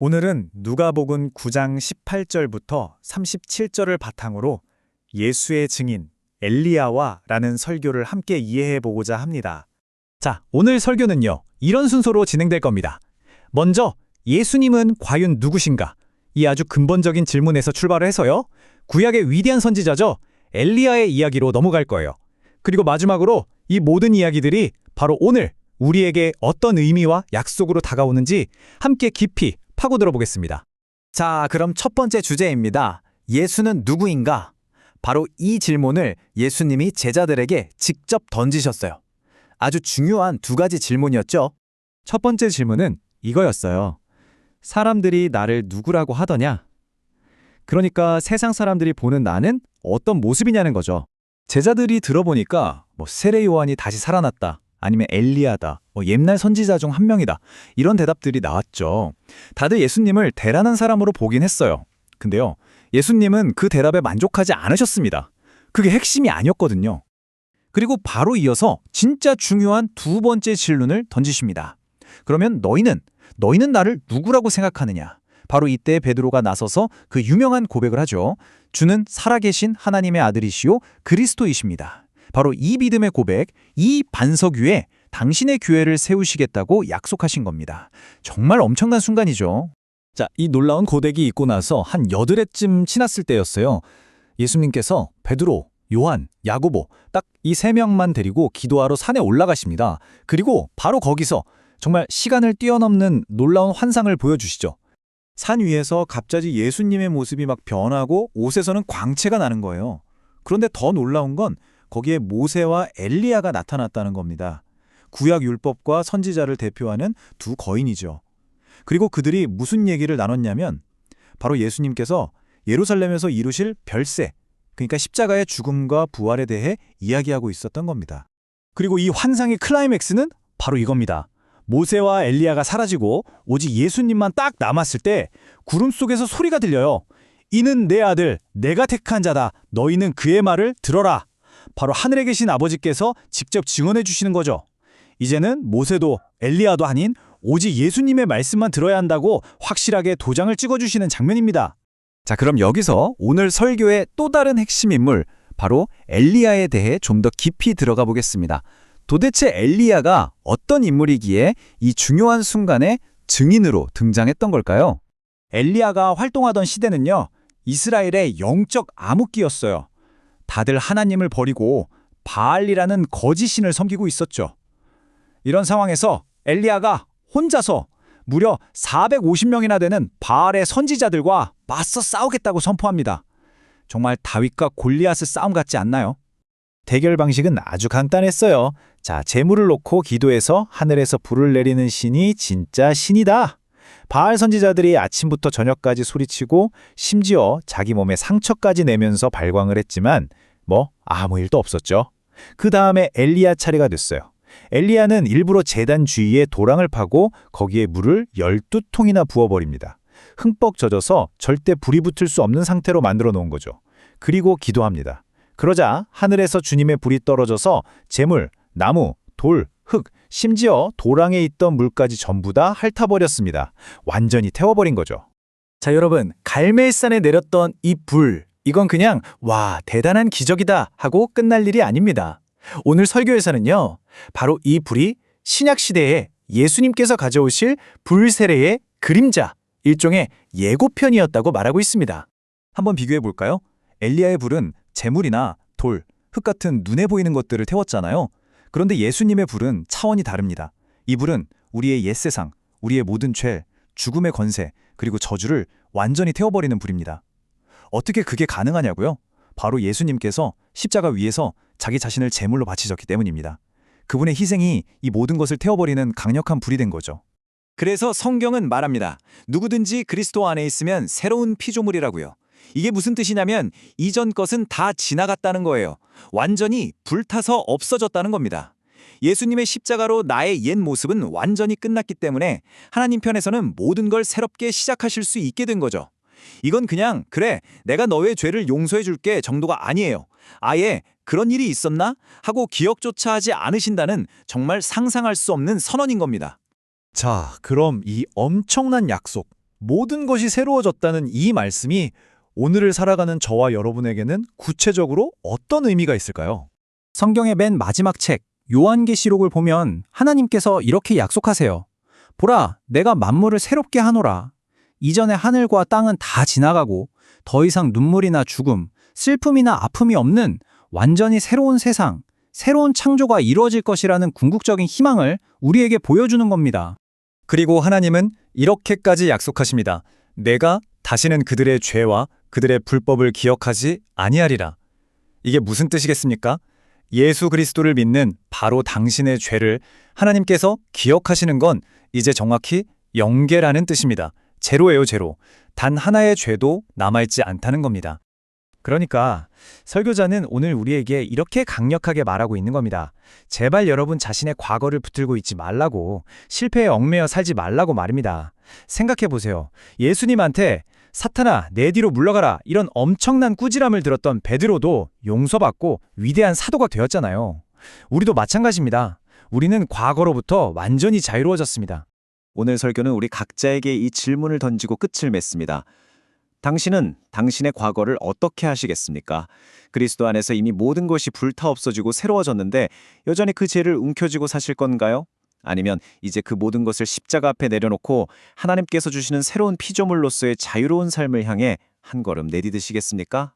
오늘은 누가복음 9장 18절부터 37절을 바탕으로 예수의 증인 엘리야와 라는 설교를 함께 이해해 보고자 합니다. 자, 오늘 설교는요, 이런 순서로 진행될 겁니다. 먼저, 예수님은 과연 누구신가? 이 아주 근본적인 질문에서 출발을 해서요, 구약의 위대한 선지자죠, 엘리야의 이야기로 넘어갈 거예요. 그리고 마지막으로 이 모든 이야기들이 바로 오늘 우리에게 어떤 의미와 약속으로 다가오는지 함께 깊이 파고들어 보겠습니다. 자, 그럼 첫 번째 주제입니다. 예수는 누구인가? 바로 이 질문을 예수님이 제자들에게 직접 던지셨어요. 아주 중요한 두 가지 질문이었죠. 첫 번째 질문은 이거였어요. 사람들이 나를 누구라고 하더냐? 그러니까 세상 사람들이 보는 나는 어떤 모습이냐는 거죠. 제자들이 들어보니까 세례 요한이 다시 살아났다, 아니면 엘리야다, 옛날 선지자 중 한 명이다, 이런 대답들이 나왔죠. 다들 예수님을 대단한 사람으로 보긴 했어요. 근데요, 예수님은 그 대답에 만족하지 않으셨습니다. 그게 핵심이 아니었거든요. 그리고 바로 이어서 진짜 중요한 두 번째 질문을 던지십니다. 그러면 너희는 나를 누구라고 생각하느냐? 바로 이때 베드로가 나서서 그 유명한 고백을 하죠. 주는 살아계신 하나님의 아들이시요 그리스도이십니다. 바로 이 믿음의 고백, 이 반석 위에 당신의 교회를 세우시겠다고 약속하신 겁니다. 정말 엄청난 순간이죠. 자, 이 놀라운 고백이 있고 나서 한 8회쯤 지났을 때였어요. 예수님께서 베드로, 요한, 야고보 딱 이 3명만 데리고 기도하러 산에 올라가십니다. 그리고 바로 거기서 정말 시간을 뛰어넘는 놀라운 환상을 보여주시죠. 산 위에서 갑자기 예수님의 모습이 막 변하고 옷에서는 광채가 나는 거예요. 그런데 더 놀라운 건 거기에 모세와 엘리야가 나타났다는 겁니다. 구약 율법과 선지자를 대표하는 두 거인이죠. 그리고 그들이 무슨 얘기를 나눴냐면 바로 예수님께서 예루살렘에서 이루실 별세, 그러니까 십자가의 죽음과 부활에 대해 이야기하고 있었던 겁니다. 그리고 이 환상의 클라이맥스는 바로 이겁니다. 모세와 엘리야가 사라지고 오직 예수님만 딱 남았을 때 구름 속에서 소리가 들려요. 이는 내 아들, 내가 택한 자다. 너희는 그의 말을 들어라. 바로 하늘에 계신 아버지께서 직접 증언해 주시는 거죠. 이제는 모세도 엘리야도 아닌 오직 예수님의 말씀만 들어야 한다고 확실하게 도장을 찍어주시는 장면입니다. 자, 그럼 여기서 오늘 설교의 또 다른 핵심 인물, 바로 엘리야에 대해 좀 더 깊이 들어가 보겠습니다. 도대체 엘리야가 어떤 인물이기에 이 중요한 순간에 증인으로 등장했던 걸까요? 엘리야가 활동하던 시대는요, 이스라엘의 영적 암흑기였어요. 다들 하나님을 버리고 바알이라는 거짓신을 섬기고 있었죠. 이런 상황에서 엘리야가 혼자서 무려 450명이나 되는 바알의 선지자들과 맞서 싸우겠다고 선포합니다. 정말 다윗과 골리앗의 싸움 같지 않나요? 대결 방식은 아주 간단했어요. 자, 제물을 놓고 기도해서 하늘에서 불을 내리는 신이 진짜 신이다. 바알 선지자들이 아침부터 저녁까지 소리치고 심지어 자기 몸에 상처까지 내면서 발광을 했지만 아무 일도 없었죠. 그 다음에 엘리야 차례가 됐어요. 엘리야는 일부러 제단 주위에 도랑을 파고 거기에 물을 12통이나 부어버립니다. 흠뻑 젖어서 절대 불이 붙을 수 없는 상태로 만들어 놓은 거죠. 그리고 기도합니다. 그러자 하늘에서 주님의 불이 떨어져서 재물, 나무, 돌, 흙, 심지어 도랑에 있던 물까지 전부 다 핥아버렸습니다. 완전히 태워버린 거죠. 자, 여러분, 갈멜산에 내렸던 이 불, 이건 그냥 와, 대단한 기적이다 하고 끝날 일이 아닙니다. 오늘 설교에서는요, 바로 이 불이 신약시대에 예수님께서 가져오실 불 세례의 그림자, 일종의 예고편이었다고 말하고 있습니다. 한번 비교해 볼까요? 엘리야의 불은 재물이나 돌, 흙 같은 눈에 보이는 것들을 태웠잖아요. 그런데 예수님의 불은 차원이 다릅니다. 이 불은 우리의 옛세상, 우리의 모든 죄, 죽음의 권세, 그리고 저주를 완전히 태워버리는 불입니다. 어떻게 그게 가능하냐고요? 바로 예수님께서 십자가 위에서 자기 자신을 제물로 바치셨기 때문입니다. 그분의 희생이 이 모든 것을 태워버리는 강력한 불이 된 거죠. 그래서 성경은 말합니다. 누구든지 그리스도 안에 있으면 새로운 피조물이라고요. 이게 무슨 뜻이냐면 이전 것은 다 지나갔다는 거예요. 완전히 불타서 없어졌다는 겁니다. 예수님의 십자가로 나의 옛 모습은 완전히 끝났기 때문에 하나님 편에서는 모든 걸 새롭게 시작하실 수 있게 된 거죠. 이건 그냥 그래, 내가 너의 죄를 용서해 줄게 정도가 아니에요. 아예 그런 일이 있었나? 하고 기억조차 하지 않으신다는 정말 상상할 수 없는 선언인 겁니다. 자, 그럼 이 엄청난 약속, 모든 것이 새로워졌다는 이 말씀이 오늘을 살아가는 저와 여러분에게는 구체적으로 어떤 의미가 있을까요? 성경의 맨 마지막 책 요한계시록을 보면 하나님께서 이렇게 약속하세요. 보라, 내가 만물을 새롭게 하노라. 이전에 하늘과 땅은 다 지나가고 더 이상 눈물이나 죽음, 슬픔이나 아픔이 없는 완전히 새로운 세상, 새로운 창조가 이루어질 것이라는 궁극적인 희망을 우리에게 보여주는 겁니다. 그리고 하나님은 이렇게까지 약속하십니다. 내가 다시는 그들의 죄와 그들의 불법을 기억하지 아니하리라. 이게 무슨 뜻이겠습니까? 예수 그리스도를 믿는 바로 당신의 죄를 하나님께서 기억하시는 건 이제 정확히 영계라는 뜻입니다. 제로예요, 제로. 단 하나의 죄도 남아있지 않다는 겁니다. 그러니까 설교자는 오늘 우리에게 이렇게 강력하게 말하고 있는 겁니다. 제발 여러분 자신의 과거를 붙들고 있지 말라고, 실패에 얽매여 살지 말라고 말입니다. 생각해보세요. 예수님한테 사탄아, 내 뒤로 물러가라 이런 엄청난 꾸지람을 들었던 베드로도 용서받고 위대한 사도가 되었잖아요. 우리도 마찬가지입니다. 우리는 과거로부터 완전히 자유로워졌습니다. 오늘 설교는 우리 각자에게 이 질문을 던지고 끝을 맺습니다. 당신은 당신의 과거를 어떻게 하시겠습니까? 그리스도 안에서 이미 모든 것이 불타 없어지고 새로워졌는데 여전히 그 죄를 움켜쥐고 사실 건가요? 아니면 이제 그 모든 것을 십자가 앞에 내려놓고 하나님께서 주시는 새로운 피조물로서의 자유로운 삶을 향해 한 걸음 내디디시겠습니까?